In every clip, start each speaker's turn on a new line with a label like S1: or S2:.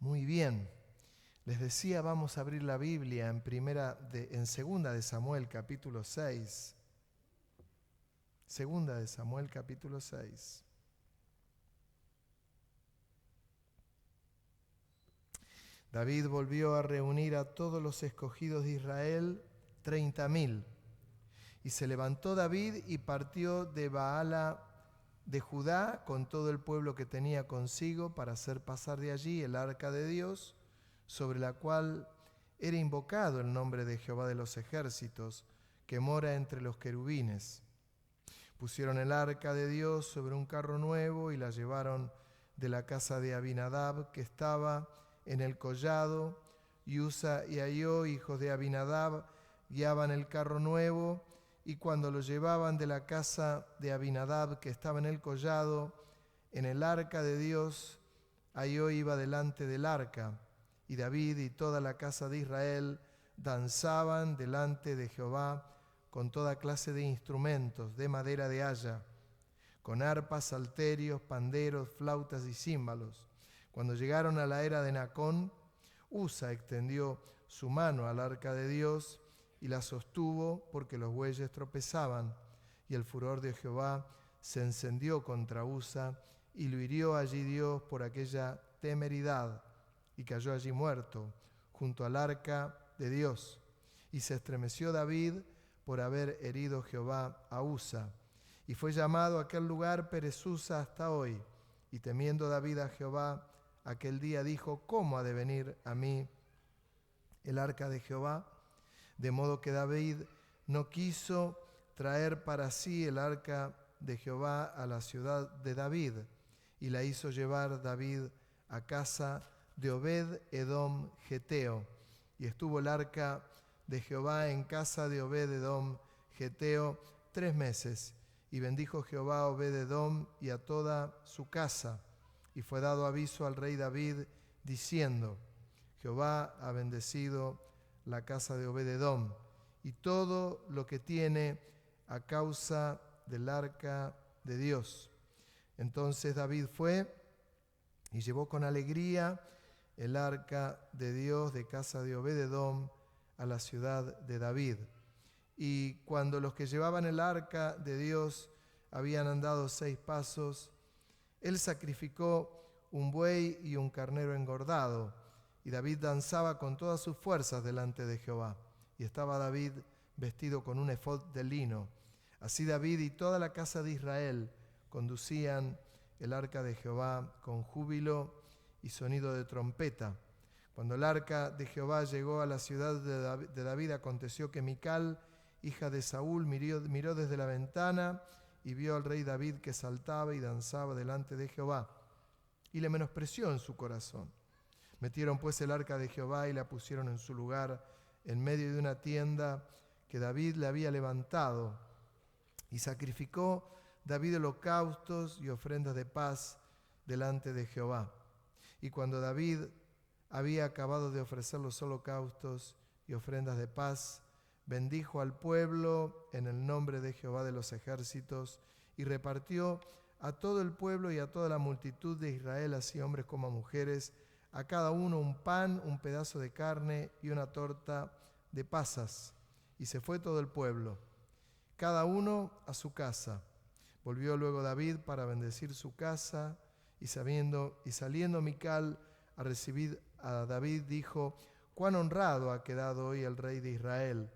S1: Muy bien. Les decía, vamos a abrir la Biblia en Segunda de Samuel, capítulo 6. Segunda de Samuel, capítulo 6. David volvió a reunir a todos los escogidos de Israel, 30.000. Y se levantó David y partió de Baala de Judá con todo el pueblo que tenía consigo para hacer pasar de allí el arca de Dios, sobre la cual era invocado el nombre de Jehová de los ejércitos, que mora entre los querubines. Pusieron el arca de Dios sobre un carro nuevo y la llevaron de la casa de Abinadab, que estaba en el collado. Y Usa y Ahio, hijos de Abinadab, guiaban el carro nuevo, y cuando lo llevaban de la casa de Abinadab, que estaba en el collado, en el arca de Dios, Ahio iba delante del arca, y David y toda la casa de Israel danzaban delante de Jehová con toda clase de instrumentos de madera de haya, con arpas, salterios, panderos, flautas y címbalos. Cuando llegaron a la era de Nacón, Usa extendió su mano al arca de Dios y la sostuvo porque los bueyes tropezaban, y el furor de Jehová se encendió contra Usa, y lo hirió allí Dios por aquella temeridad, y cayó allí muerto, junto al arca de Dios. Y se estremeció David por haber herido Jehová a Usa, y fue llamado aquel lugar Perez-Usa hasta hoy. Y temiendo David a Jehová, aquel día dijo: ¿cómo ha de venir a mí el arca de Jehová? De modo que David no quiso traer para sí el arca de Jehová a la ciudad de David, y la hizo llevar David a casa de Obed-Edom Geteo. Y estuvo el arca de Jehová en casa de Obed-Edom Geteo 3 meses. Y bendijo Jehová a Obed-Edom y a toda su casa. Y fue dado aviso al rey David, diciendo: Jehová ha bendecido la casa de Obed-Edom y todo lo que tiene a causa del arca de Dios. Entonces David fue y llevó con alegría el arca de Dios de casa de Obed-Edom a la ciudad de David. Y cuando los que llevaban el arca de Dios habían andado 6 pasos, él sacrificó un buey y un carnero engordado, y David danzaba con todas sus fuerzas delante de Jehová. Y estaba David vestido con un efod de lino. Así David y toda la casa de Israel conducían el arca de Jehová con júbilo y sonido de trompeta. Cuando el arca de Jehová llegó a la ciudad de David, aconteció que Mical, hija de Saúl, miró desde la ventana y vio al rey David que saltaba y danzaba delante de Jehová, y le menospreció en su corazón. Metieron pues el arca de Jehová y la pusieron en su lugar en medio de una tienda que David le había levantado, y sacrificó David holocaustos y ofrendas de paz delante de Jehová. Y cuando David había acabado de ofrecer los holocaustos y ofrendas de paz, bendijo al pueblo en el nombre de Jehová de los ejércitos, y repartió a todo el pueblo y a toda la multitud de Israel, así hombres como mujeres, a cada uno un pan, un pedazo de carne y una torta de pasas. Y se fue todo el pueblo, cada uno a su casa. Volvió luego David para bendecir su casa, y saliendo Mical a recibir a David, dijo: cuán honrado ha quedado hoy el rey de Israel,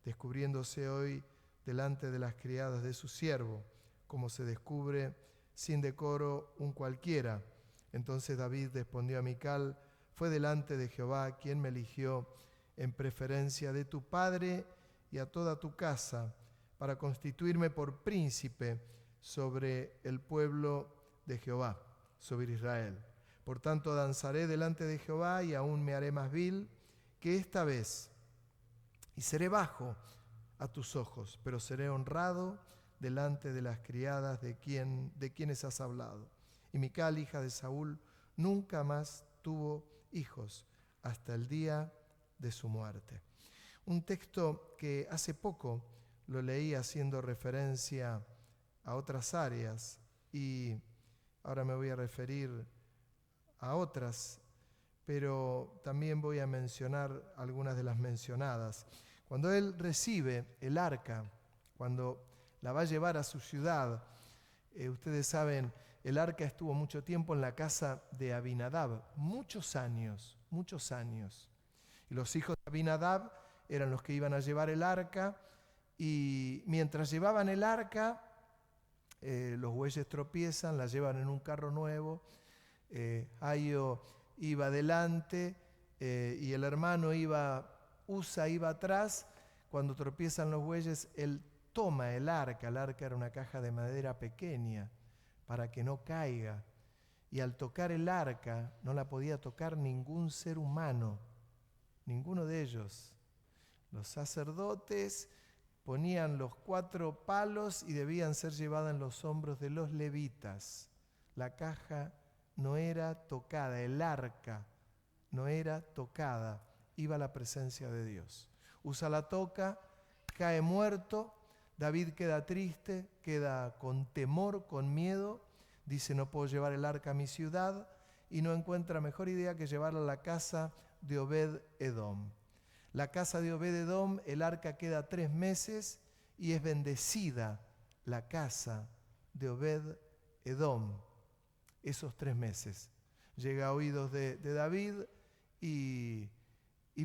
S1: descubriéndose hoy delante de las criadas de su siervo, como se descubre sin decoro un cualquiera. Entonces David respondió a Mical: fue delante de Jehová quien me eligió en preferencia de tu padre y a toda tu casa, para constituirme por príncipe sobre el pueblo de Jehová, sobre Israel. Por tanto danzaré delante de Jehová, y aún me haré más vil que esta vez, y seré bajo a tus ojos, pero seré honrado delante de las criadas de quienes has hablado. Y Mical, hija de Saúl, nunca más tuvo hijos hasta el día de su muerte. Un texto que hace poco lo leí haciendo referencia a otras áreas, y ahora me voy a referir a otras, pero también voy a mencionar algunas de las mencionadas. Cuando él recibe el arca, cuando la va a llevar a su ciudad, ustedes saben, el arca estuvo mucho tiempo en la casa de Abinadab, muchos años. Y los hijos de Abinadab eran los que iban a llevar el arca, y mientras llevaban el arca, los bueyes tropiezan, la llevan en un carro nuevo, Ahio iba adelante y el hermano Usa iba atrás. Cuando tropiezan los bueyes, él toma el arca era una caja de madera pequeña para que no caiga, y al tocar el arca no la podía tocar ningún ser humano, ninguno de ellos. Los sacerdotes ponían los 4 palos y debían ser llevadas en los hombros de los levitas. La caja no era tocada, el arca no era tocada, iba a la presencia de Dios. Usa la toca, cae muerto, David queda triste, queda con temor, con miedo, dice: no puedo llevar el arca a mi ciudad, y no encuentra mejor idea que llevarla a la casa de Obed-Edom. La casa de Obed-Edom, el arca queda 3 meses y es bendecida la casa de Obed-Edom esos 3 meses. Llega a oídos de David y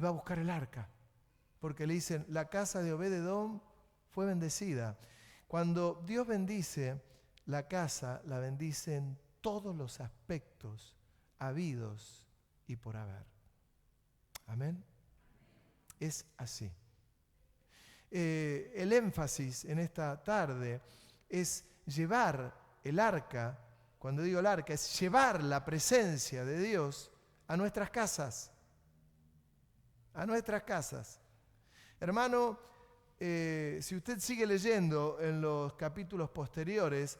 S1: va a buscar el arca, porque le dicen: la casa de Obed-Edom fue bendecida. Cuando Dios bendice la casa, la bendice en todos los aspectos habidos y por haber. Amén. Es así. El énfasis en esta tarde es llevar el arca. Cuando digo el arca, es llevar la presencia de Dios a nuestras casas. A nuestras casas. Hermano, si usted sigue leyendo en los capítulos posteriores,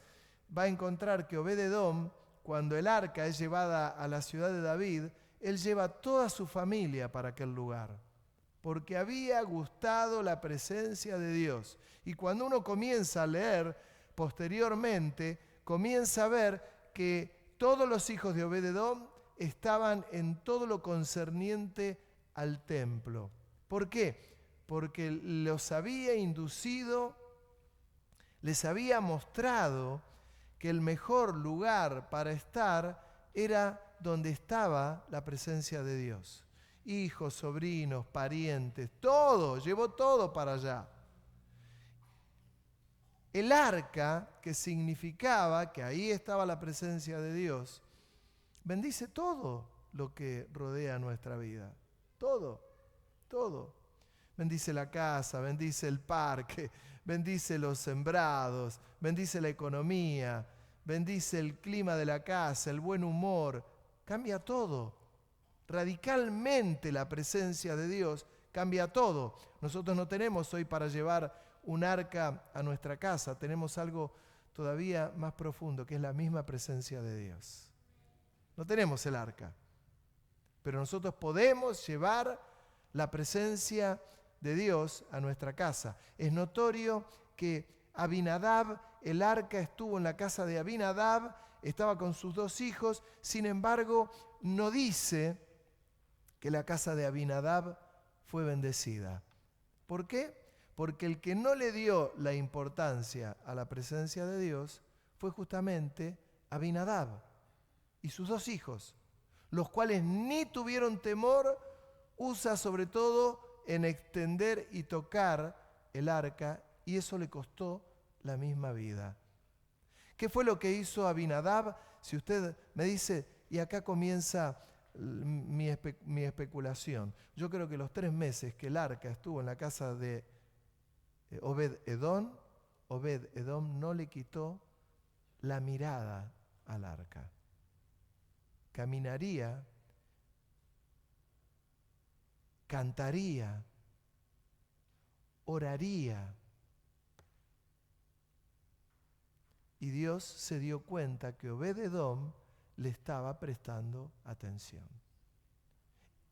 S1: va a encontrar que Obed-Edom, cuando el arca es llevada a la ciudad de David, él lleva toda su familia para aquel lugar, porque había gustado la presencia de Dios. Y cuando uno comienza a leer posteriormente, comienza a ver que todos los hijos de Obed-Edom estaban en todo lo concerniente al templo. ¿Por qué? Porque los había inducido, les había mostrado que el mejor lugar para estar era donde estaba la presencia de Dios. Hijos, sobrinos, parientes, todo, llevó todo para allá. El arca, que significaba que ahí estaba la presencia de Dios, bendice todo lo que rodea nuestra vida. Todo, todo. Bendice la casa, bendice el parque, bendice los sembrados, bendice la economía, bendice el clima de la casa, el buen humor. Cambia todo. Radicalmente la presencia de Dios cambia todo. Nosotros no tenemos hoy para llevar un arca a nuestra casa, tenemos algo todavía más profundo, que es la misma presencia de Dios. No tenemos el arca, pero nosotros podemos llevar la presencia de Dios a nuestra casa. Es notorio que Abinadab, el arca estuvo en la casa de Abinadab, estaba con sus 2 hijos, sin embargo, no dice que la casa de Abinadab fue bendecida. ¿Por qué? Porque el que no le dio la importancia a la presencia de Dios fue justamente Abinadab y sus 2 hijos, los cuales ni tuvieron temor, Usa sobre todo en extender y tocar el arca, y eso le costó la misma vida. ¿Qué fue lo que hizo Abinadab? Si usted me dice, y acá comienza mi especulación. Yo creo que los 3 meses que el arca estuvo en la casa de Obed-Edom no le quitó la mirada al arca. Caminaría, cantaría, oraría. Y Dios se dio cuenta que Obed-Edom le estaba prestando atención.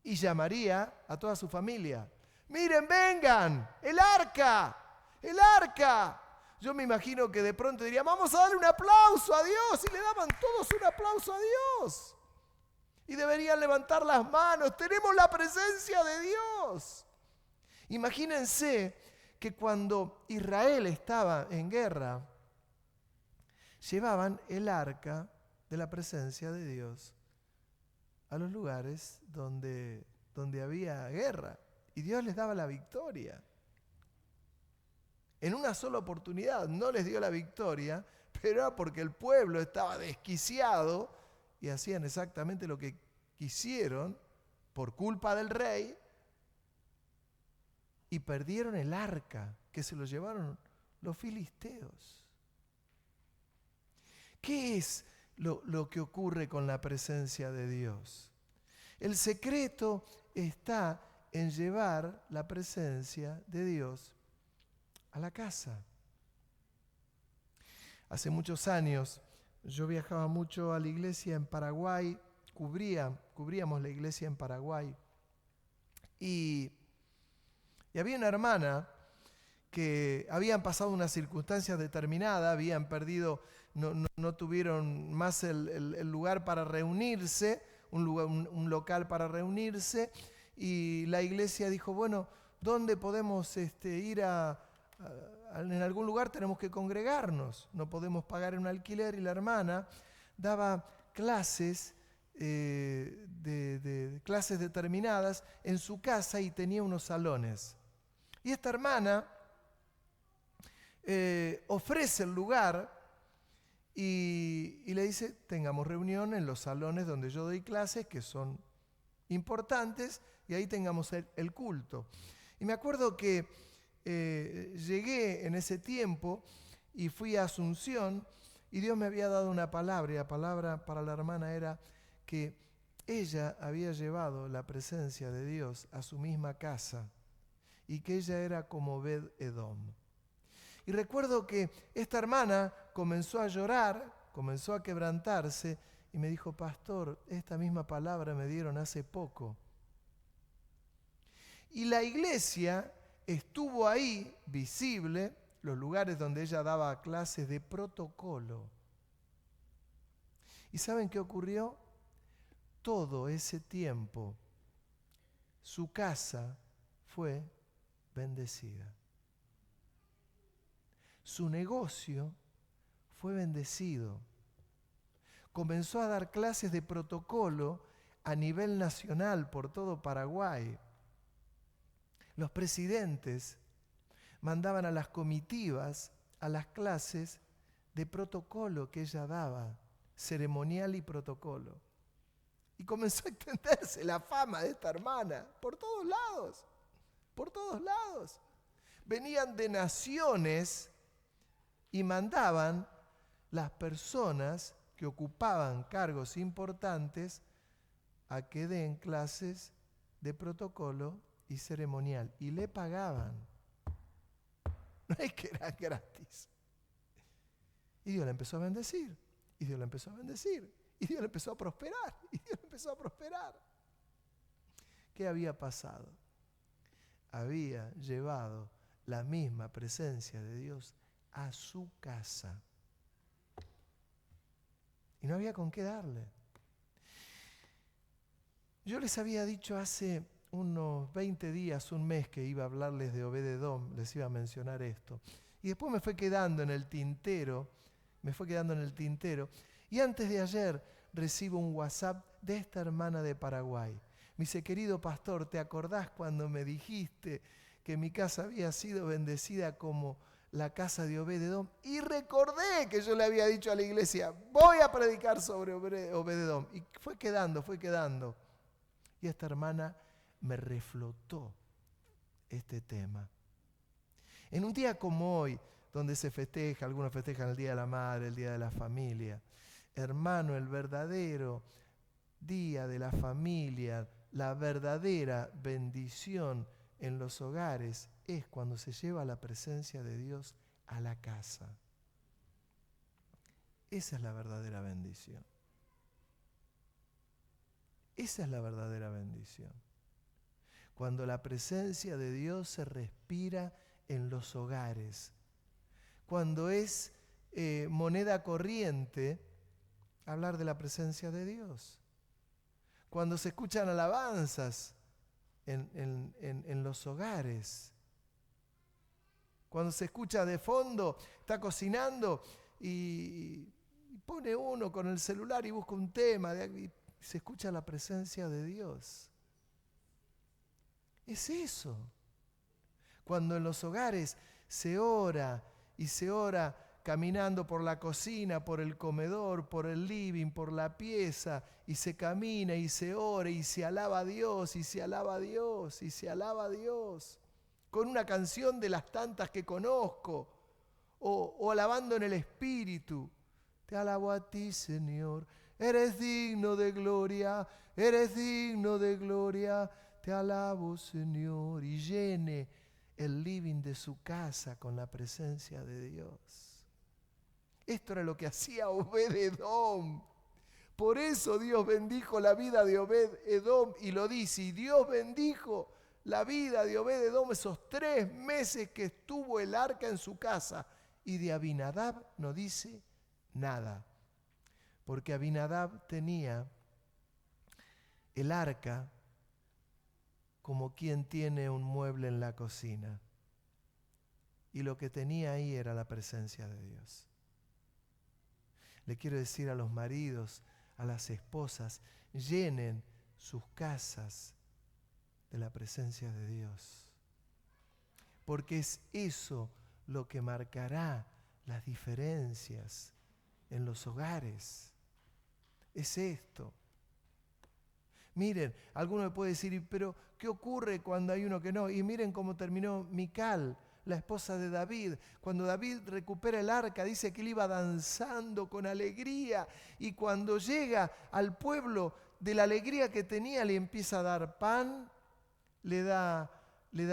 S1: Y llamaría a toda su familia. ¡Miren, vengan! ¡El arca! ¡El arca! Yo me imagino que de pronto dirían, vamos a darle un aplauso a Dios. Y le daban todos un aplauso a Dios. Y deberían levantar las manos. Tenemos la presencia de Dios. Imagínense que cuando Israel estaba en guerra, llevaban el arca de la presencia de Dios a los lugares donde había guerra. Y Dios les daba la victoria. En una sola oportunidad no les dio la victoria, pero era porque el pueblo estaba desquiciado y hacían exactamente lo que quisieron por culpa del rey y perdieron el arca que se lo llevaron los filisteos. ¿Qué es lo que ocurre con la presencia de Dios? El secreto está en llevar la presencia de Dios a la casa. Hace muchos años yo viajaba mucho a la iglesia en Paraguay, cubríamos la iglesia en Paraguay y había una hermana que habían pasado unas circunstancias determinadas, habían perdido, no tuvieron más el lugar para reunirse, un local para reunirse, y la iglesia dijo, bueno, ¿dónde podemos ir en algún lugar tenemos que congregarnos? No podemos pagar un alquiler, y la hermana daba clases, de clases determinadas en su casa y tenía unos salones. Y esta hermana ofrece el lugar y le dice, tengamos reunión en los salones donde yo doy clases, que son importantes, y ahí tengamos el culto. Y me acuerdo que llegué en ese tiempo y fui a Asunción y Dios me había dado una palabra, y la palabra para la hermana era que ella había llevado la presencia de Dios a su misma casa y que ella era como Obed-Edom. Y recuerdo que esta hermana comenzó a llorar, comenzó a quebrantarse y me dijo, pastor, esta misma palabra me dieron hace poco. Y la iglesia estuvo ahí, visible, los lugares donde ella daba clases de protocolo. ¿Y saben qué ocurrió? Todo ese tiempo, su casa fue bendecida. Su negocio fue bendecido. Comenzó a dar clases de protocolo a nivel nacional por todo Paraguay. Los presidentes mandaban a las comitivas a las clases de protocolo que ella daba, ceremonial y protocolo. Y comenzó a extenderse la fama de esta hermana por todos lados, por todos lados. Venían de naciones y mandaban las personas que ocupaban cargos importantes a que den clases de protocolo y ceremonial. Y le pagaban. No es que era gratis. Y Dios la empezó a bendecir. Y Dios la empezó a bendecir. Y Dios la empezó a prosperar. Y Dios la empezó a prosperar. ¿Qué había pasado? Había llevado la misma presencia de Dios a su casa. Y no había con qué darle. Yo les había dicho hace unos 20 días, un mes, que iba a hablarles de Obed-Edom, les iba a mencionar esto. Y después me fue quedando en el tintero, y antes de ayer recibo un WhatsApp de esta hermana de Paraguay. Me dice, querido pastor, ¿te acordás cuando me dijiste que mi casa había sido bendecida como la casa de Obed-Edom? Y recordé que yo le había dicho a la iglesia, voy a predicar sobre Obed-Edom. Y fue quedando. Y esta hermana me reflotó este tema. En un día como hoy, donde se festeja, algunos festejan el Día de la Madre, el Día de la Familia, hermano, el verdadero Día de la Familia, la verdadera bendición en los hogares es cuando se lleva la presencia de Dios a la casa. Esa es la verdadera bendición. Esa es la verdadera bendición. Cuando la presencia de Dios se respira en los hogares. Cuando es moneda corriente hablar de la presencia de Dios. cuando se escuchan alabanzas en los hogares, cuando se escucha de fondo, está cocinando y pone uno con el celular y busca un tema y se escucha la presencia de Dios. Es eso. Cuando en los hogares se ora y se ora caminando por la cocina, por el comedor, por el living, por la pieza, y se camina y se ora y se alaba a Dios y se alaba a Dios y se alaba a Dios, con una canción de las tantas que conozco, o alabando en el Espíritu. Te alabo a ti, Señor, eres digno de gloria, eres digno de gloria, te alabo, Señor, y llene el living de su casa con la presencia de Dios. Esto era lo que hacía Obed-Edom. Por eso Dios bendijo la vida de Obed-Edom, y lo dice, y Dios bendijo la vida de Obed-Edom esos 3 meses que estuvo el arca en su casa, y de Abinadab no dice nada, porque Abinadab tenía el arca como quien tiene un mueble en la cocina, y lo que tenía ahí era la presencia de Dios. Le quiero decir a los maridos, a las esposas, llenen sus casas de la presencia de Dios, porque es eso lo que marcará las diferencias en los hogares. Es esto. Miren, alguno me puede decir, pero ¿qué ocurre cuando hay uno que no? Y miren cómo terminó Mical, la esposa de David. Cuando David recupera el arca, dice que él iba danzando con alegría, y cuando llega al pueblo, de la alegría que tenía, le empieza a dar pan, le da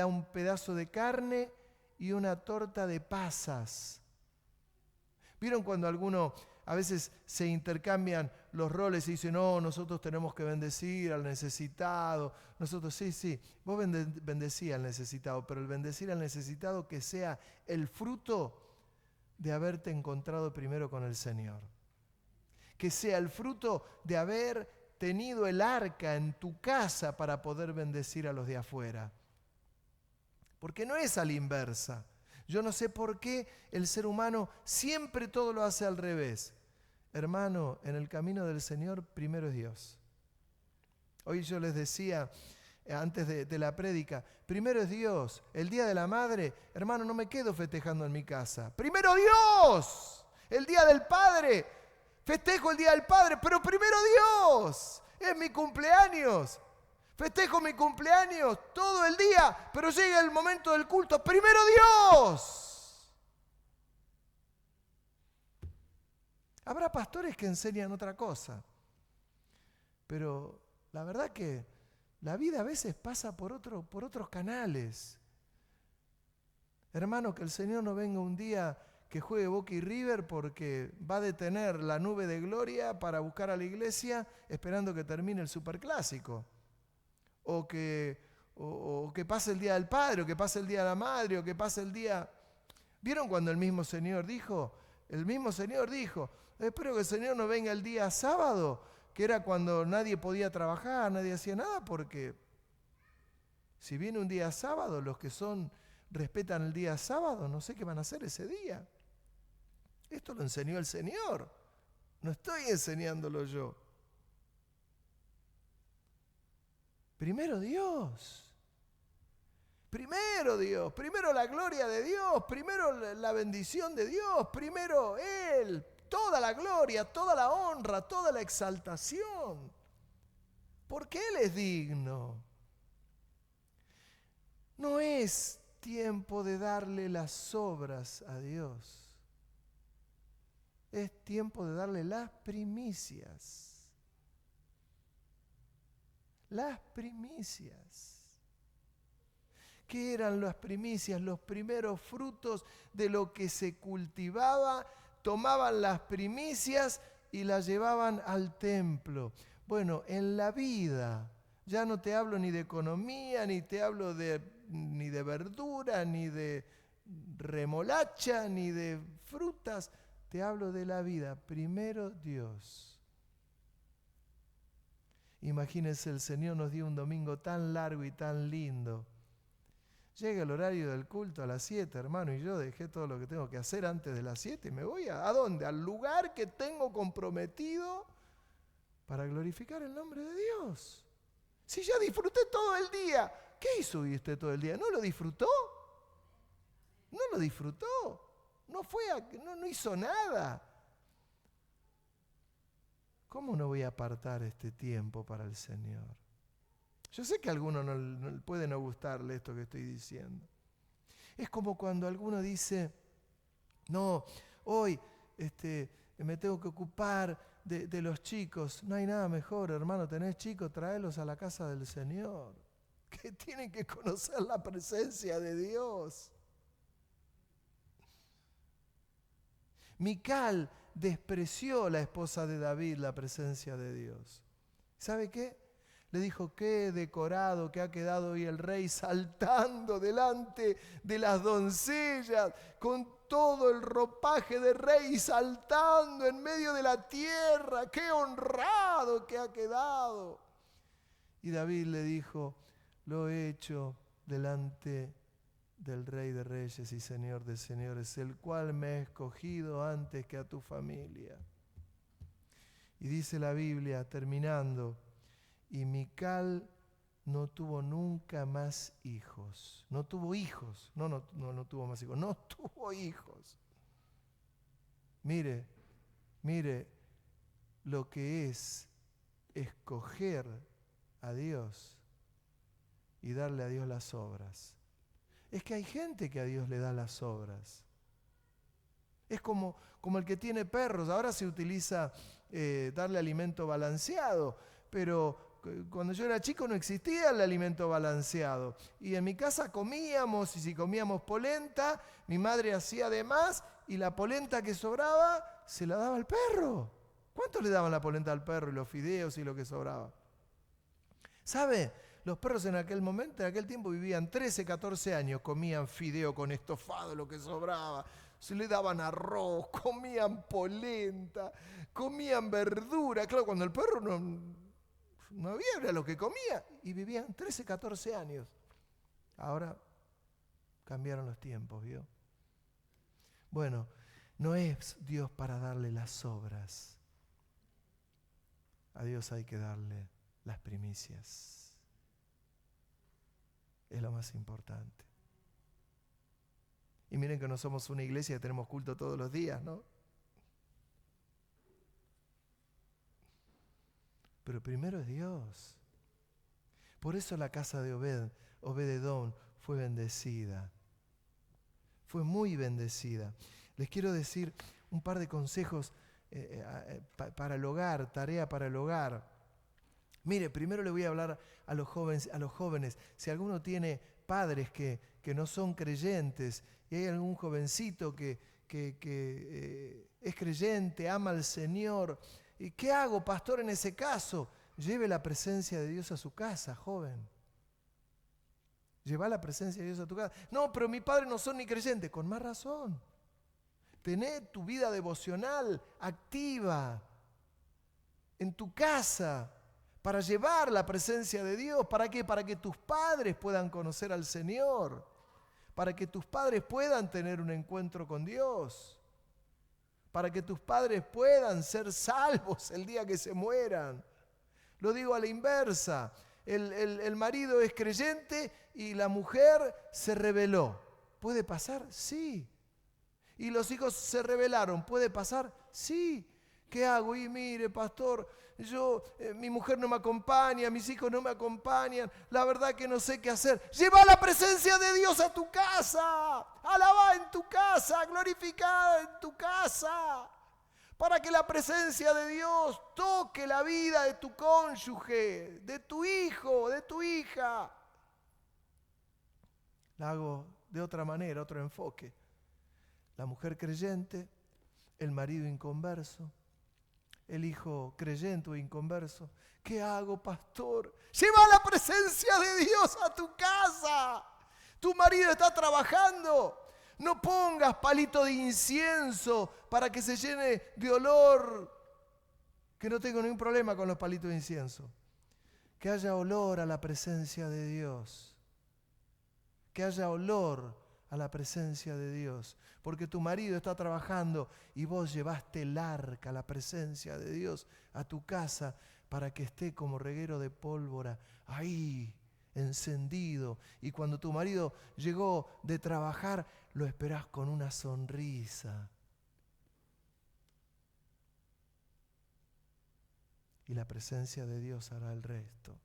S1: un pedazo de carne y una torta de pasas. ¿Vieron cuando alguno a veces se intercambian los roles y dicen, no, nosotros tenemos que bendecir al necesitado? Nosotros, sí, vos bendecí al necesitado, pero el bendecir al necesitado que sea el fruto de haberte encontrado primero con el Señor. Que sea el fruto de haber tenido el arca en tu casa para poder bendecir a los de afuera. Porque no es a la inversa. Yo no sé por qué el ser humano siempre todo lo hace al revés. Hermano, en el camino del Señor primero es Dios. Hoy yo les decía, antes de la prédica, primero es Dios. El Día de la Madre, hermano, no me quedo festejando en mi casa. ¡Primero Dios! El Día del Padre, festejo el Día del Padre, pero primero Dios. Es mi cumpleaños. Festejo mi cumpleaños todo el día, pero llega el momento del culto. ¡Primero Dios! Habrá pastores que enseñan otra cosa, pero la verdad que la vida a veces pasa por otros canales. Hermano, que el Señor no venga un día que juegue Boca y River porque va a detener la nube de gloria para buscar a la iglesia esperando que termine el superclásico. O que pase el Día del Padre, o que pase el Día de la Madre, o que pase el día... ¿Vieron cuando el mismo Señor dijo? El mismo Señor dijo, espero que el Señor no venga el día sábado, que era cuando nadie podía trabajar, nadie hacía nada, porque si viene un día sábado, los que respetan el día sábado, no sé qué van a hacer ese día. Esto lo enseñó el Señor, no estoy enseñándolo yo. Primero Dios, primero la gloria de Dios, primero la bendición de Dios, primero Él, toda la gloria, toda la honra, toda la exaltación, porque Él es digno. No es tiempo de darle las obras a Dios, es tiempo de darle las primicias. Las primicias. ¿Qué eran las primicias? Los primeros frutos de lo que se cultivaba. Tomaban las primicias y las llevaban al templo. Bueno, en la vida, ya no te hablo ni de economía, ni te hablo ni de verdura, ni de remolacha, ni de frutas. Te hablo de la vida. Primero Dios. Imagínense, el Señor nos dio un domingo tan largo y tan lindo. Llega el horario del culto a las 7, hermano, y yo dejé todo lo que tengo que hacer antes de las 7 y me voy ¿a dónde? Al lugar que tengo comprometido para glorificar el nombre de Dios. Si ya disfruté todo el día, ¿qué hizo usted todo el día? ¿No lo disfrutó? ¿No lo disfrutó? No hizo nada. ¿Cómo no voy a apartar este tiempo para el Señor? Yo sé que a alguno no puede no gustarle esto que estoy diciendo. Es como cuando alguno dice, no, hoy me tengo que ocupar de los chicos. No hay nada mejor, hermano, tenés chicos, tráelos a la casa del Señor, que tienen que conocer la presencia de Dios. Mical despreció, la esposa de David, la presencia de Dios. ¿Sabe qué? Le dijo, qué decorado que ha quedado hoy el rey, saltando delante de las doncellas, con todo el ropaje de rey, saltando en medio de la tierra. ¡Qué honrado que ha quedado! Y David le dijo, lo he hecho delante del Rey de Reyes y Señor de Señores, el cual me ha escogido antes que a tu familia. Y dice la Biblia, terminando, y Mical no tuvo nunca más hijos. No tuvo hijos. No tuvo más hijos. No tuvo hijos. Mire lo que es escoger a Dios y darle a Dios las obras. Es que hay gente que a Dios le da las obras. Es como el que tiene perros. Ahora se utiliza darle alimento balanceado, pero cuando yo era chico no existía el alimento balanceado. Y en mi casa comíamos, y si comíamos polenta, mi madre hacía de más, y la polenta que sobraba se la daba al perro. ¿Cuánto le daban la polenta al perro y los fideos y lo que sobraba? ¿Sabe? Los perros en aquel tiempo vivían 13, 14 años, comían fideo con estofado, lo que sobraba. Se le daban arroz, comían polenta, comían verdura. Claro, cuando el perro no había, era lo que comía. Y vivían 13, 14 años. Ahora cambiaron los tiempos, ¿vio? Bueno, no es Dios para darle las obras. A Dios hay que darle las primicias. Es lo más importante. Y miren que no somos una iglesia que tenemos culto todos los días, ¿no? Pero primero es Dios. Por eso la casa de Obed-edom, fue bendecida. Fue muy bendecida. Les quiero decir un par de consejos para el hogar, tarea para el hogar. Mire, primero le voy a hablar a los jóvenes. Si alguno tiene padres que no son creyentes y hay algún jovencito que es creyente, ama al Señor, ¿y qué hago, pastor, en ese caso? Lleve la presencia de Dios a su casa, joven. Lleva la presencia de Dios a tu casa. No, pero mis padres no son ni creyentes. Con más razón. Tené tu vida devocional activa en tu casa, para llevar la presencia de Dios. ¿Para qué? Para que tus padres puedan conocer al Señor. Para que tus padres puedan tener un encuentro con Dios. Para que tus padres puedan ser salvos el día que se mueran. Lo digo a la inversa. El marido es creyente y la mujer se rebeló. ¿Puede pasar? Sí. ¿Y los hijos se rebelaron? ¿Puede pasar? Sí. ¿Qué hago? Y mire, pastor, mi mujer no me acompaña, mis hijos no me acompañan, la verdad que no sé qué hacer. Lleva la presencia de Dios a tu casa, alabá en tu casa, glorificá en tu casa, para que la presencia de Dios toque la vida de tu cónyuge, de tu hijo, de tu hija. La hago de otra manera, otro enfoque. La mujer creyente, el marido inconverso, el hijo creyente o inconverso. ¿Qué hago, pastor? Lleva la presencia de Dios a tu casa. Tu marido está trabajando. No pongas palito de incienso para que se llene de olor. Que no tengo ningún problema con los palitos de incienso. Que haya olor a la presencia de Dios. Que haya olor a la presencia de Dios. Porque tu marido está trabajando y vos llevaste el arca, la presencia de Dios, a tu casa para que esté como reguero de pólvora ahí, encendido. Y cuando tu marido llegó de trabajar, lo esperás con una sonrisa. Y la presencia de Dios hará el resto.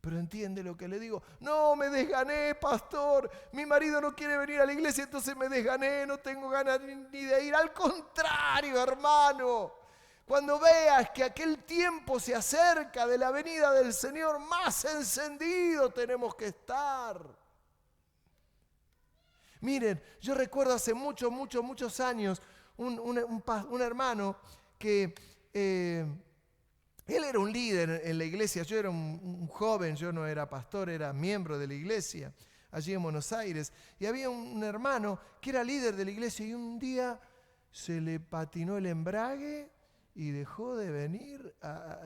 S1: Pero entiende lo que le digo. No, me desgané, pastor. Mi marido no quiere venir a la iglesia, entonces me desgané, no tengo ganas ni de ir. Al contrario, hermano. Cuando veas que aquel tiempo se acerca de la venida del Señor, más encendido tenemos que estar. Miren, yo recuerdo hace muchos años un hermano que él era un líder en la iglesia. Yo era un joven, yo no era pastor, era miembro de la iglesia allí en Buenos Aires. Y había un hermano que era líder de la iglesia y un día se le patinó el embrague y dejó de venir,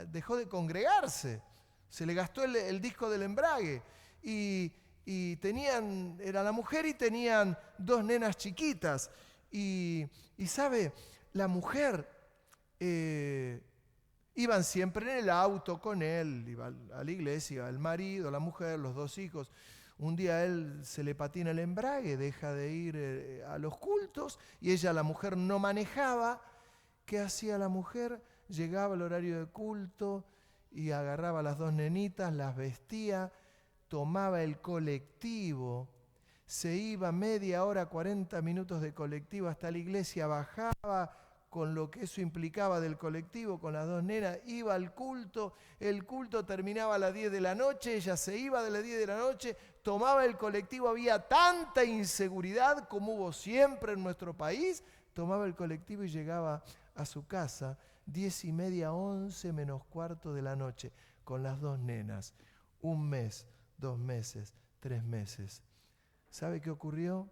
S1: dejó de congregarse. Se le gastó el disco del embrague. Y era la mujer y tenían 2 nenas chiquitas. Y sabe, la mujer, iban siempre en el auto con él, iba a la iglesia, iba el marido, la mujer, los 2 hijos. Un día a él se le patina el embrague, deja de ir a los cultos y ella, la mujer, no manejaba. ¿Qué hacía la mujer? Llegaba al horario de culto y agarraba a las 2 nenitas, las vestía, tomaba el colectivo, se iba media hora, 40 minutos de colectivo hasta la iglesia, bajaba con lo que eso implicaba del colectivo, con las 2 nenas, iba al culto, el culto terminaba a las 10 de la noche, ella se iba de las 10 de la noche, tomaba el colectivo, había tanta inseguridad como hubo siempre en nuestro país, tomaba el colectivo y llegaba a su casa 10:30, 11 menos cuarto de la noche, con las 2 nenas, 1 mes, 2 meses, 3 meses. ¿Sabe qué ocurrió?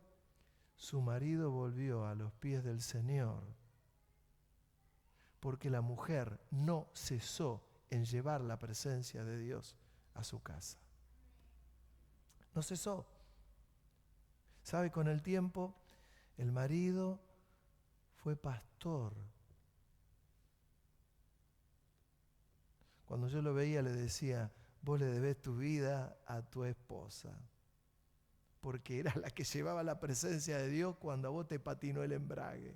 S1: Su marido volvió a los pies del Señor. Porque la mujer no cesó en llevar la presencia de Dios a su casa. No cesó. ¿Sabe? Con el tiempo, el marido fue pastor. Cuando yo lo veía, le decía, vos le debés tu vida a tu esposa. Porque era la que llevaba la presencia de Dios cuando a vos te patinó el embrague.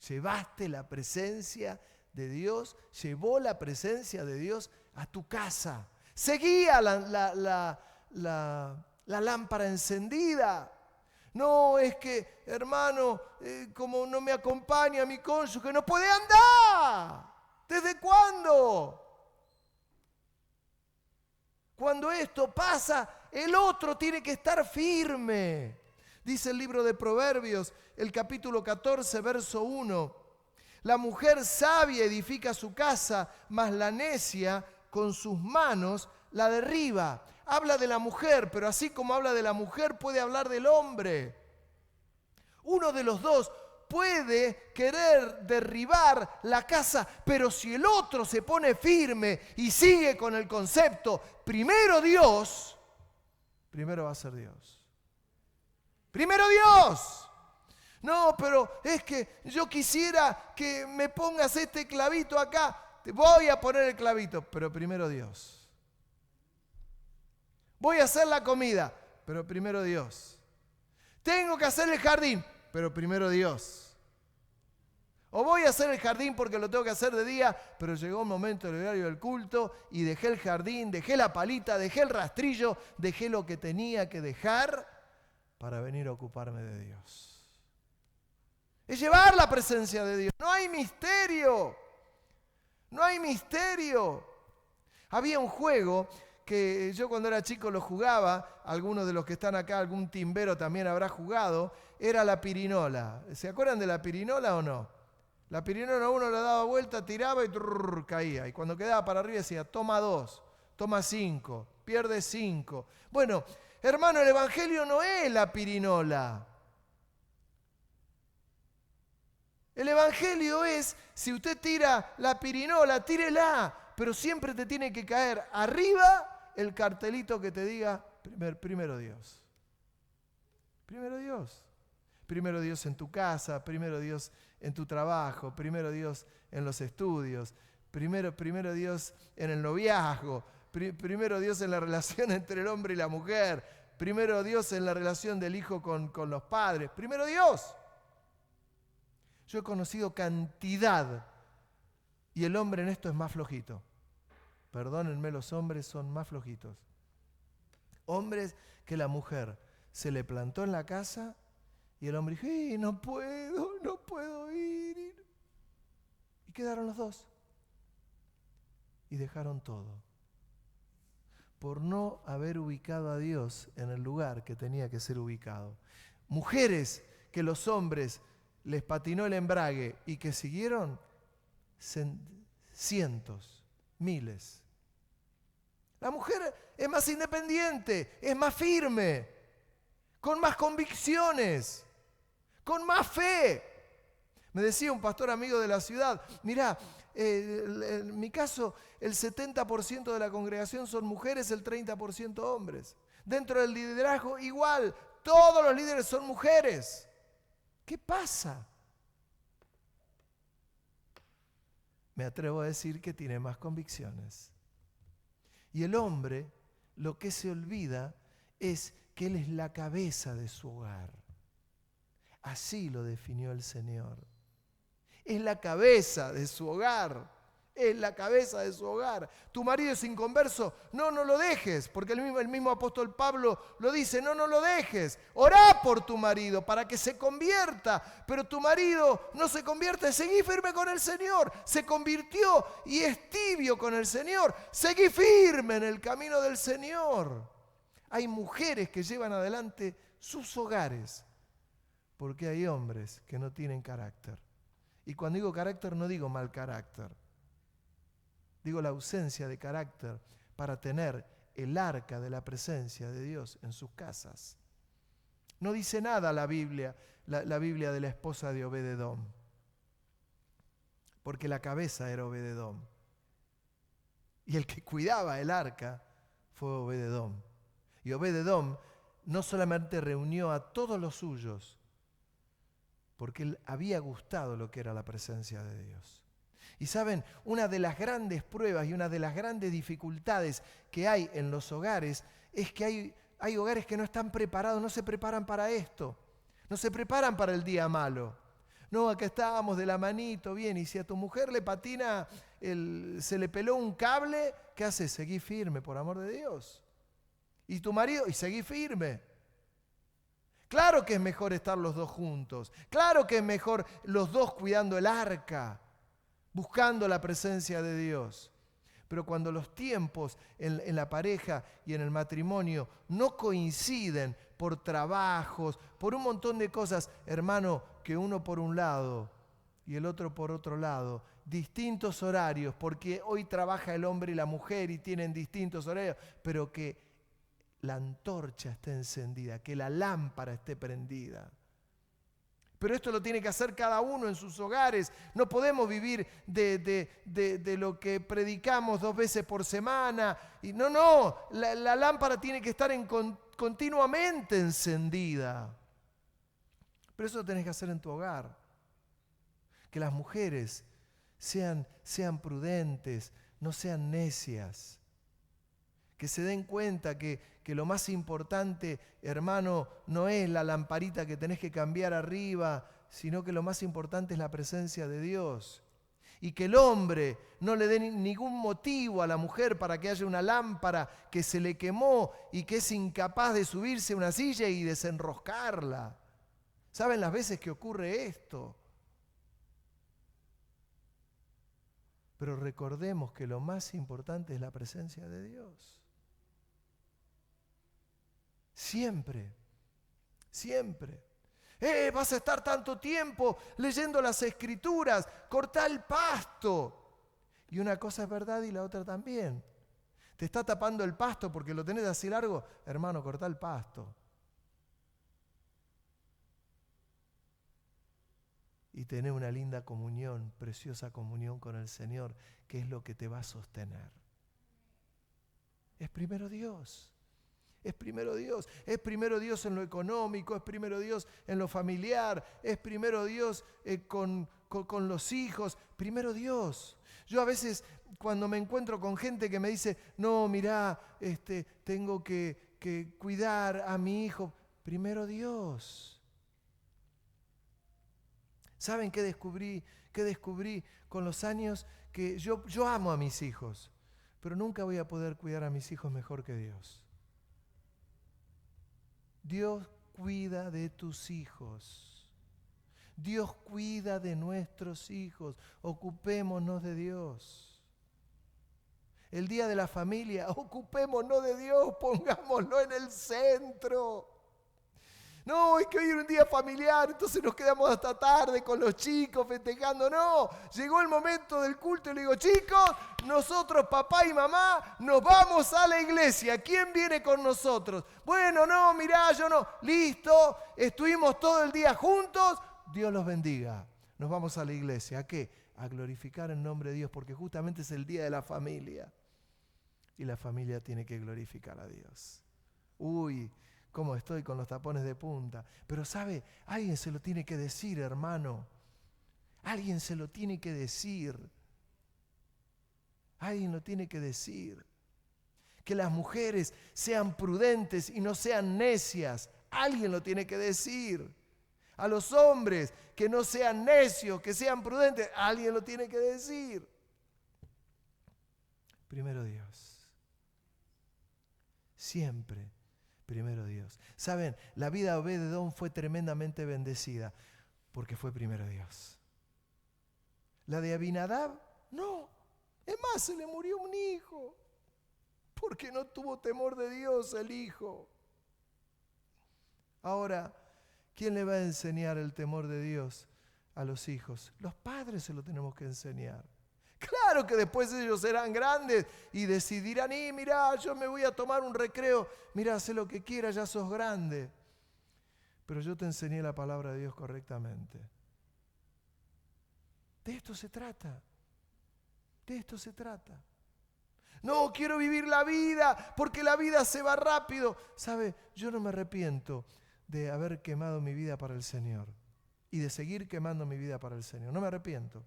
S1: Llevaste la presencia de Dios, llevó la presencia de Dios a tu casa. Seguía la lámpara encendida. No, es que, hermano, como no me acompaña mi cónyuge, no puede andar. ¿Desde cuándo? Cuando esto pasa, el otro tiene que estar firme. Dice el libro de Proverbios, el capítulo 14, verso 1. La mujer sabia edifica su casa, mas la necia con sus manos la derriba. Habla de la mujer, pero así como habla de la mujer, puede hablar del hombre. Uno de los dos puede querer derribar la casa, pero si el otro se pone firme y sigue con el concepto, primero Dios, primero va a ser Dios. Primero Dios. No, pero es que yo quisiera que me pongas este clavito acá. Te voy a poner el clavito, pero primero Dios. Voy a hacer la comida, pero primero Dios. Tengo que hacer el jardín, pero primero Dios. O voy a hacer el jardín porque lo tengo que hacer de día, pero llegó un momento del horario del culto y dejé el jardín, dejé la palita, dejé el rastrillo, dejé lo que tenía que dejar para venir a ocuparme de Dios. Es llevar la presencia de Dios. No hay misterio. No hay misterio. Había un juego que yo cuando era chico lo jugaba, algunos de los que están acá, algún timbero también habrá jugado, era la pirinola. ¿Se acuerdan de la pirinola o no? La pirinola uno le daba vuelta, tiraba y caía. Y cuando quedaba para arriba decía, toma 2, toma 5, pierde 5. Bueno, hermano, el evangelio no es la pirinola. El evangelio es, si usted tira la pirinola, tírela, pero siempre te tiene que caer arriba el cartelito que te diga primero Dios. Primero Dios. Primero Dios en tu casa, primero Dios en tu trabajo, primero Dios en los estudios, primero Dios en el noviazgo, primero Dios en la relación entre el hombre y la mujer, primero Dios en la relación del hijo con los padres, primero Dios. Yo he conocido cantidad y el hombre en esto es más flojito. Perdónenme, los hombres son más flojitos. Hombres que la mujer se le plantó en la casa y el hombre dijo, no puedo ir. Y quedaron los dos. Y dejaron todo. Por no haber ubicado a Dios en el lugar que tenía que ser ubicado. Mujeres que los hombres les patinó el embrague y que siguieron cientos, miles. La mujer es más independiente, es más firme, con más convicciones, con más fe. Me decía un pastor amigo de la ciudad, mirá, en mi caso el 70% de la congregación son mujeres, el 30% hombres. Dentro del liderazgo igual, todos los líderes son mujeres. ¿Qué pasa? Me atrevo a decir que tiene más convicciones. Y el hombre, lo que se olvida es que él es la cabeza de su hogar. Así lo definió el Señor. Es la cabeza de su hogar. Es la cabeza de su hogar. Tu marido es inconverso, no lo dejes, porque el mismo apóstol Pablo lo dice, no lo dejes. Orá por tu marido para que se convierta, pero tu marido no se convierte, seguí firme con el Señor. Se convirtió y es tibio con el Señor. Seguí firme en el camino del Señor. Hay mujeres que llevan adelante sus hogares, porque hay hombres que no tienen carácter. Y cuando digo carácter no digo mal carácter. Digo la ausencia de carácter para tener el arca de la presencia de Dios en sus casas. No dice nada la Biblia de la esposa de Obed-edom, porque la cabeza era Obed-edom. Y el que cuidaba el arca fue Obed-edom. Y Obed-edom no solamente reunió a todos los suyos, porque él había gustado lo que era la presencia de Dios. Y saben, una de las grandes pruebas y una de las grandes dificultades que hay en los hogares es que hay hogares que no están preparados, no se preparan para esto, no se preparan para el día malo. No, acá estábamos de la manito, bien, y si a tu mujer le patina, se le peló un cable, ¿qué haces? Seguí firme, por amor de Dios. Y tu marido, y seguí firme. Claro que es mejor estar los dos juntos, claro que es mejor los dos cuidando el arca, buscando la presencia de Dios. Pero cuando los tiempos en la pareja y en el matrimonio no coinciden por trabajos, por un montón de cosas, hermano, que uno por un lado y el otro por otro lado, distintos horarios, porque hoy trabaja el hombre y la mujer y tienen distintos horarios, pero que la antorcha esté encendida, que la lámpara esté prendida. Pero esto lo tiene que hacer cada uno en sus hogares. No podemos vivir de lo que predicamos 2 veces por semana. Y la lámpara tiene que estar continuamente encendida. Pero eso lo tenés que hacer en tu hogar. Que las mujeres sean prudentes, no sean necias. Que se den cuenta que lo más importante, hermano, no es la lamparita que tenés que cambiar arriba, sino que lo más importante es la presencia de Dios. Y que el hombre no le dé ningún motivo a la mujer para que haya una lámpara que se le quemó y que es incapaz de subirse a una silla y desenroscarla. ¿Saben las veces que ocurre esto? Pero recordemos que lo más importante es la presencia de Dios. Siempre, siempre. Vas a estar tanto tiempo leyendo las Escrituras, cortá el pasto. Y una cosa es verdad y la otra también. Te está tapando el pasto porque lo tenés así largo, hermano, cortá el pasto. y tener una linda comunión, preciosa comunión con el Señor, que es lo que te va a sostener. Es primero Dios. Es primero Dios. Es primero Dios en lo económico, es primero Dios en lo familiar, es primero Dios con los hijos, primero Dios. Yo a veces cuando me encuentro con gente que me dice, no, mirá, tengo que cuidar a mi hijo, primero Dios. ¿Saben qué descubrí? ¿Qué descubrí con los años? Que yo amo a mis hijos, pero nunca voy a poder cuidar a mis hijos mejor que Dios. Dios cuida de tus hijos. Dios cuida de nuestros hijos. Ocupémonos de Dios. El día de la familia, ocupémonos de Dios, pongámoslo en el centro. No, es que hoy era un día familiar, entonces nos quedamos hasta tarde con los chicos festejando. No, llegó el momento del culto y le digo, chicos, nosotros, papá y mamá, nos vamos a la iglesia. ¿Quién viene con nosotros? Bueno, no, mirá, yo no. Listo, estuvimos todo el día juntos. Dios los bendiga. Nos vamos a la iglesia. ¿A qué? A glorificar el nombre de Dios, porque justamente es el día de la familia. Y la familia tiene que glorificar a Dios. Uy, cómo estoy con los tapones de punta. Pero ¿sabe? Alguien se lo tiene que decir, hermano. Alguien se lo tiene que decir. Alguien lo tiene que decir. Que las mujeres sean prudentes y no sean necias. Alguien lo tiene que decir. A los hombres que no sean necios, que sean prudentes. Alguien lo tiene que decir. Primero Dios. Siempre. Primero Dios. Saben, la vida de Obed-Edom fue tremendamente bendecida porque fue primero Dios. La de Abinadab, no. Es más, se le murió un hijo porque no tuvo temor de Dios el hijo. Ahora, ¿quién le va a enseñar el temor de Dios a los hijos? Los padres se lo tenemos que enseñar. Claro que después ellos serán grandes y decidirán, mirá, yo me voy a tomar un recreo, mirá, haz lo que quieras, ya sos grande. Pero yo te enseñé la palabra de Dios correctamente. De esto se trata. De esto se trata. No, quiero vivir la vida porque la vida se va rápido. ¿Sabe? Yo no me arrepiento de haber quemado mi vida para el Señor y de seguir quemando mi vida para el Señor. No me arrepiento.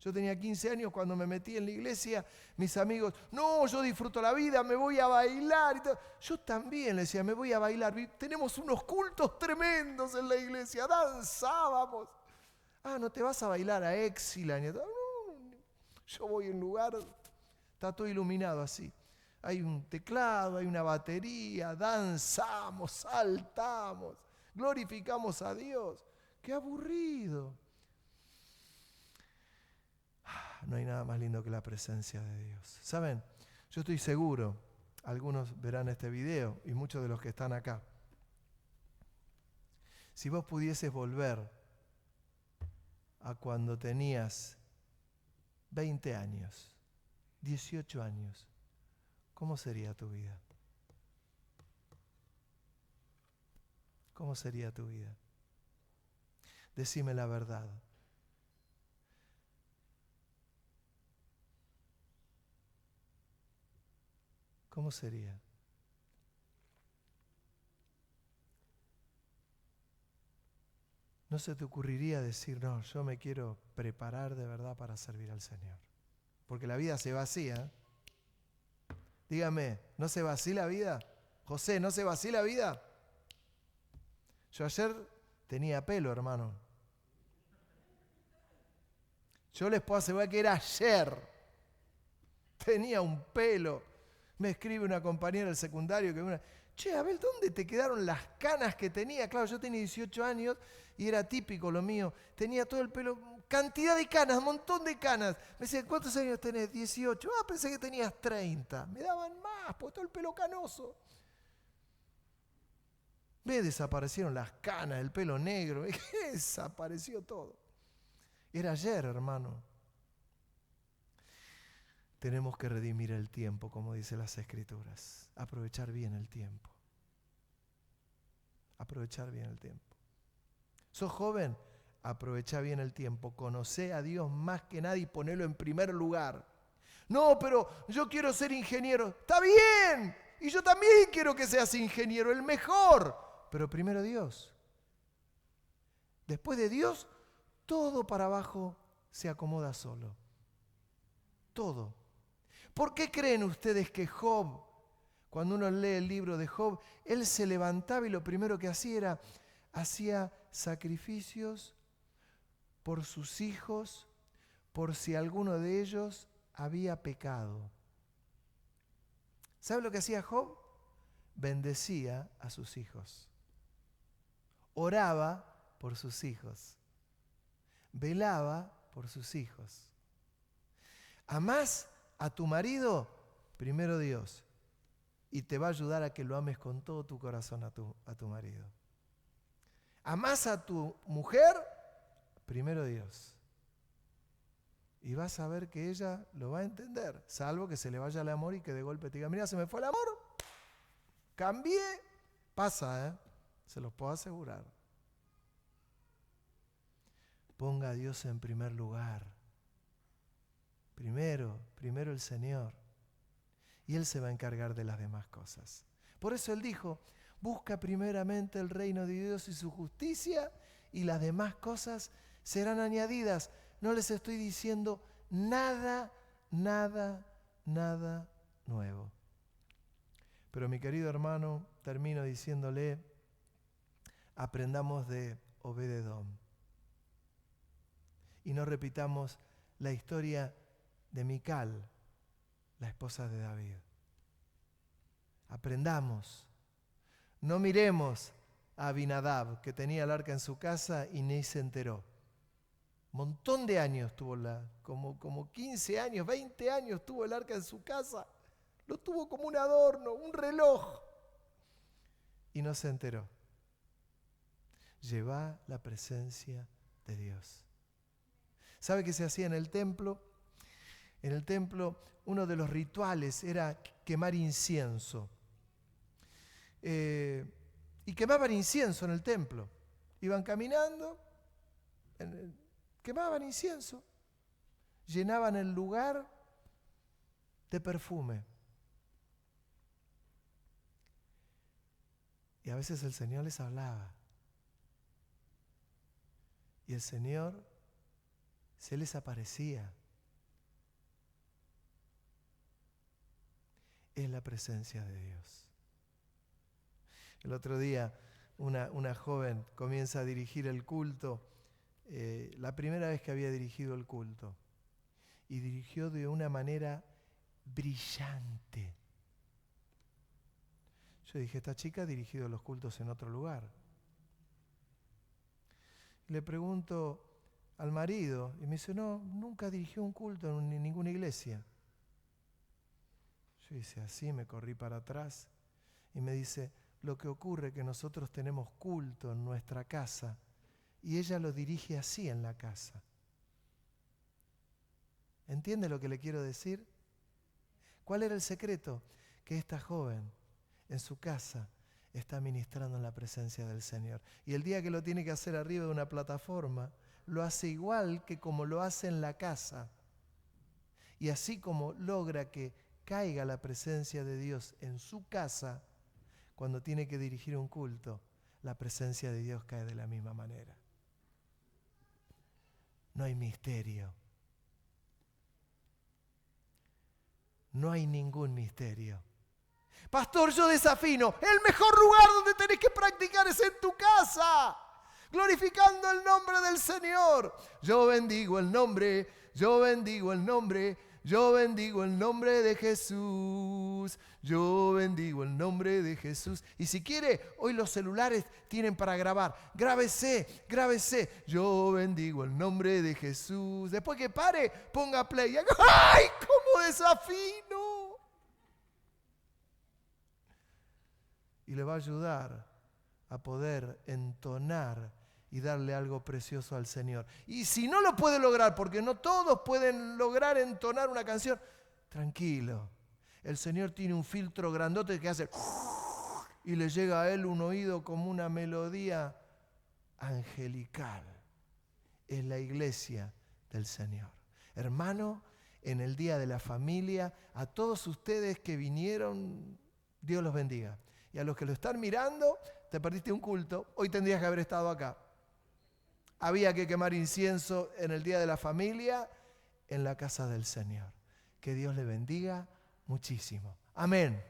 S1: Yo tenía 15 años cuando me metí en la iglesia, mis amigos, no, yo disfruto la vida, me voy a bailar y todo. Yo también le decía, me voy a bailar. Tenemos unos cultos tremendos en la iglesia, danzábamos. Ah, ¿no te vas a bailar a Exila? No, yo voy a un lugar, está todo iluminado así. Hay un teclado, hay una batería, danzamos, saltamos, glorificamos a Dios. ¡Qué aburrido! No hay nada más lindo que la presencia de Dios. ¿Saben? Yo estoy seguro, algunos verán este video y muchos de los que están acá. Si vos pudieses volver a cuando tenías 20 años, 18 años, ¿cómo sería tu vida? ¿Cómo sería tu vida? Decime la verdad. ¿Cómo sería? ¿No se te ocurriría decir, no, yo me quiero preparar de verdad para servir al Señor? Porque la vida se va así, ¿eh? Dígame, ¿no se va así la vida? José, ¿no se va así la vida? Yo ayer tenía pelo, hermano. Yo les puedo asegurar que era ayer. Tenía un pelo. Me escribe una compañera del secundario que che, Abel, ¿dónde te quedaron las canas que tenía? Claro, yo tenía 18 años y era típico lo mío. Tenía todo el pelo, cantidad de canas, un montón de canas. Me decían, ¿cuántos años tenés? 18. Ah, pensé que tenías 30. Me daban más, por todo el pelo canoso. Me desaparecieron las canas, el pelo negro. Desapareció todo. Era ayer, hermano. Tenemos que redimir el tiempo, como dice las Escrituras. Aprovechar bien el tiempo. Aprovechar bien el tiempo. ¿Sos joven? aprovechá bien el tiempo, conocé a Dios más que nadie y ponelo en primer lugar. No, pero yo quiero ser ingeniero. ¡Está bien! Y yo también quiero que seas ingeniero, el mejor. Pero primero Dios. Después de Dios, todo para abajo se acomoda solo. Todo. ¿Por qué creen ustedes que Job, cuando uno lee el libro de Job, él se levantaba y lo primero que hacía sacrificios por sus hijos, por si alguno de ellos había pecado? ¿Sabe lo que hacía Job? Bendecía a sus hijos. Oraba por sus hijos. Velaba por sus hijos. ¿Amás a tu marido? Primero Dios. Y te va a ayudar a que lo ames con todo tu corazón a tu marido. ¿Amás a tu mujer? Primero Dios. Y vas a ver que ella lo va a entender, salvo que se le vaya el amor y que de golpe te diga, mira, se me fue el amor, cambié. Pasa, se los puedo asegurar. Ponga a Dios en primer lugar. Primero el Señor. Y Él se va a encargar de las demás cosas. Por eso Él dijo, busca primeramente el reino de Dios y su justicia, y las demás cosas serán añadidas. No les estoy diciendo nada nuevo. Pero mi querido hermano, termino diciéndole, aprendamos de Obed-Edom. Y no repitamos la historia de Mical, la esposa de David. Aprendamos. No miremos a Abinadab, que tenía el arca en su casa y ni se enteró. Montón de años tuvo como 15 años, 20 años tuvo el arca en su casa. Lo tuvo como un adorno, un reloj. Y no se enteró. Lleva la presencia de Dios. ¿Sabe qué se hacía en el templo? En el templo uno de los rituales era quemar incienso. Y quemaban incienso en el templo. Iban caminando, quemaban incienso, llenaban el lugar de perfume. Y a veces el Señor les hablaba. Y el Señor se les aparecía. Es la presencia de Dios. El otro día una joven comienza a dirigir el culto, la primera vez que había dirigido el culto, y dirigió de una manera brillante. Yo dije, esta chica ha dirigido los cultos en otro lugar. Le pregunto al marido, y me dice, no, nunca dirigió un culto en ninguna iglesia. Yo hice así, me corrí para atrás, y me dice, lo que ocurre es que nosotros tenemos culto en nuestra casa, y ella lo dirige así en la casa. ¿Entiende lo que le quiero decir? ¿Cuál era el secreto? Que esta joven en su casa está ministrando en la presencia del Señor. Y el día que lo tiene que hacer arriba de una plataforma, lo hace igual que como lo hace en la casa. Y así como logra que caiga la presencia de Dios en su casa, cuando tiene que dirigir un culto, la presencia de Dios cae de la misma manera. No hay misterio. No hay ningún misterio. Pastor, yo desafino. El mejor lugar donde tenés que practicar es en tu casa, glorificando el nombre del Señor. Yo bendigo el nombre, yo bendigo el nombre, yo bendigo el nombre de Jesús. Yo bendigo el nombre de Jesús. Y si quiere, hoy los celulares tienen para grabar. Grábese. Yo bendigo el nombre de Jesús. Después que pare, ponga play. ¡Ay, cómo desafino! Y le va a ayudar a poder entonar y darle algo precioso al Señor. Y si no lo puede lograr, porque no todos pueden lograr entonar una canción, tranquilo. El Señor tiene un filtro grandote que hace y le llega a él un oído como una melodía angelical. es la iglesia del Señor. Hermano, en el Día de la Familia, a todos ustedes que vinieron, Dios los bendiga. Y a los que lo están mirando, te perdiste un culto, hoy tendrías que haber estado acá. Había que quemar incienso en el Día de la Familia en la casa del Señor. Que Dios le bendiga muchísimo. Amén.